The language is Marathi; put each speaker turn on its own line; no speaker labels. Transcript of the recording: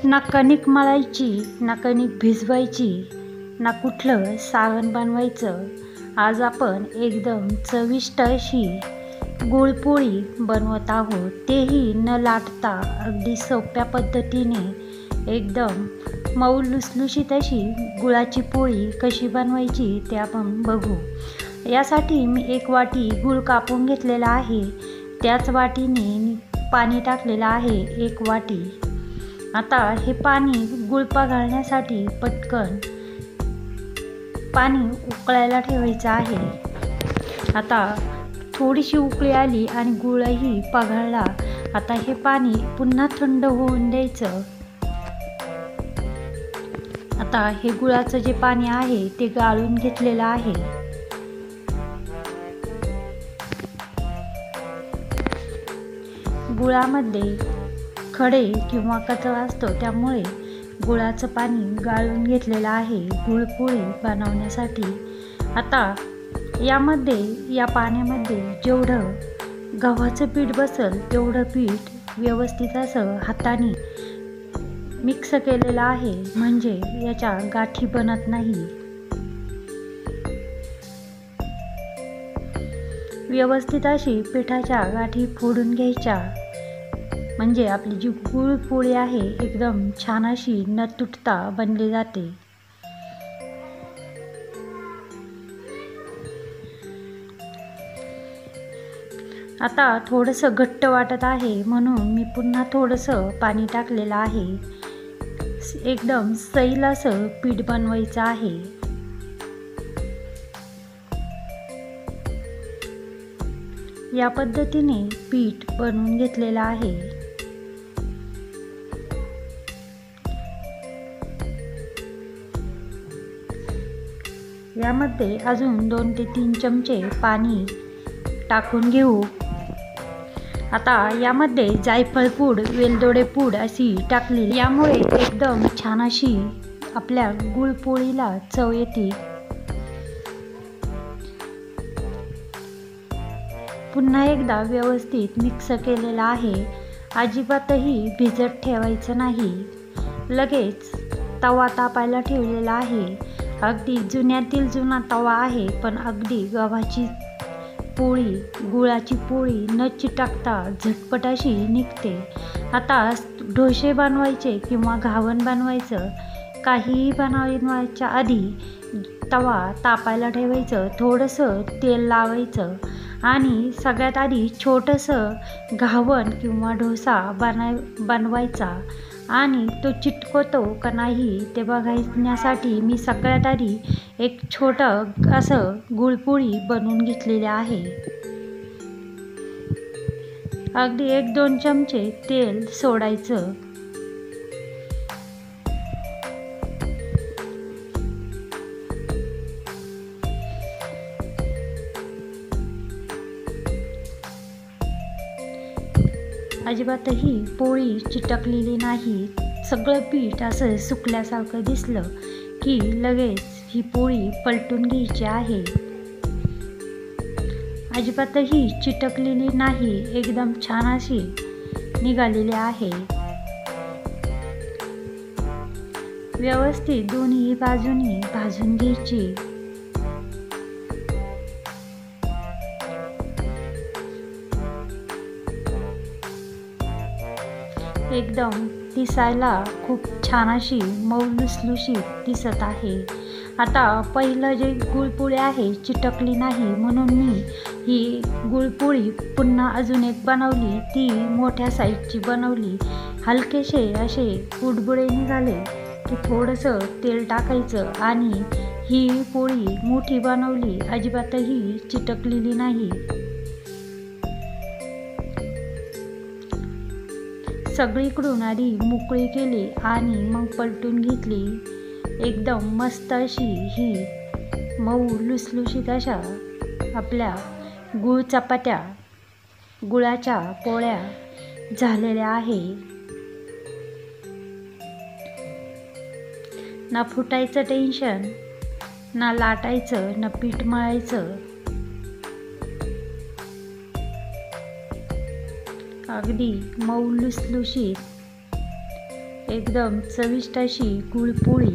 ना कणिक मळायची, ना कणिक भिजवायची, ना कुठलं सारण बनवायचं. आज आपण एकदम चविष्ट अशी गुळपोळी बनवत आहोत, तेही न लाटता अगदी सोप्या पद्धतीने. एकदम मऊ लुसलुशीत अशी गुळाची पोळी कशी बनवायची ते आपण बघू. यासाठी मी 1 वाटी गूळ कापून घेतलेला आहे. त्याच वाटीने पाणी टाकलेलं आहे 1 वाटी. आता हे पाणी गुळपा घालण्यासाठी पटकन पाणी उकळायला ठेवायचं आहे. आता थोडीशी उकळी आली आणि गुळही पघळला. आता हे पाणी पुन्हा थंड होऊन द्यायचं. आता हे गुळाचं जे पाणी आहे ते गाळून घेतलेलं आहे. गुळामध्ये खडे किंवा कचरा असतो, त्यामुळे गुळाचं पाणी गाळून घेतलेलं आहे गुळपोळी बनवण्यासाठी. आता या पाण्यामध्ये जेवढं गव्हाचं पीठ बसेल तेवढं पीठ व्यवस्थित असं हाताने मिक्स केलेलं आहे, म्हणजे याच्या गाठी बनत नाही. व्यवस्थित अशी पिठाच्या गाठी फोडून घ्यायच्या, म्हणजे आपली जी गुळपोळी आहे एकदम छान अशी न तुटता बनली जाते. आता थोडंसं घट्ट वाटत आहे म्हणून मी पुन्हा थोडंसं पाणी टाकलेलं आहे. एकदम सैल असं पीठ बनवायचं आहे. या पद्धतीने पीठ बनवून घेतलेलं आहे. यामध्ये अजून 2 ते 3 चमचे पाणी टाकून घेऊ. आता यामध्ये जायफळ पूड, वेलदोडे पूड अशी टाकली, यामुळे एकदम छान अशी आपल्या गुळपोळीला चव येते. पुन्हा एकदा व्यवस्थित मिक्स केलेला आहे. अजिबातही भिजत ठेवायचं नाही. लगेच तवा तापायला ठेवलेला आहे. अगदी जुन्यातील जुना तवा आहे, पण अगदी गव्हाची पोळी, गुळाची पोळी न चिटकता झटपट अशी निघते. आता डोसे बनवायचे किंवा घावण बनवायचं, काहीही बनवायच्या आधी तवा तापायला ठेवायचं, थोडंसं तेल लावायचं आणि सगळ्यात आधी छोटंसं घावण किंवा डोसा बनवायचा आणि तो चिटकतो का नाही ते बघण्यासाठी मी सगळ्यात आधी एक छोटं असं गुळपोळी बनवून घेतलेली आहे. अगदी 1-2 चमचे तेल सोडायचं. अजिबातही पोळी चिटकलेली नाही. सगळं पीठ असं सुकल्यासारखं दिसलं की लगेच ही पोळी पलटून घ्यायची आहे. अजिबातही चिटकलेली नाही, एकदम छान अशी निघालेली आहे. व्यवस्थित दोन्ही बाजूनी भाजून घ्यायची. एकदम दिसायला खूप छान अशी मऊ लुसलुशीत दिसत आहे. आता पहिलं जे गुळपोळी आहे चिटकली नाही म्हणून मी ही गुळपोळी पुन्हा अजून एक बनवली. ती मोठ्या साईजची बनवली. हलकेसे असे बुडबुडे निघाले की थोडंसं तेल टाकायचं आणि ही पोळी मोठी बनवली. अजिबातही चिटकलेली नाही. सगळीकडून आधी मोकळी केली आणि मग पलटून घेतली. एकदम मस्त अशी ही मऊ लुसलुशीत अशा आपल्या गुळ चपात्या, गुळाच्या पोळ्या झालेल्या आहे. ना फुटायचं टेन्शन, ना लाटायचं, ना पीठ मळायचं. अगदी मऊ लुसलुशीत एकदम चविष्ट अशी गुळपोळी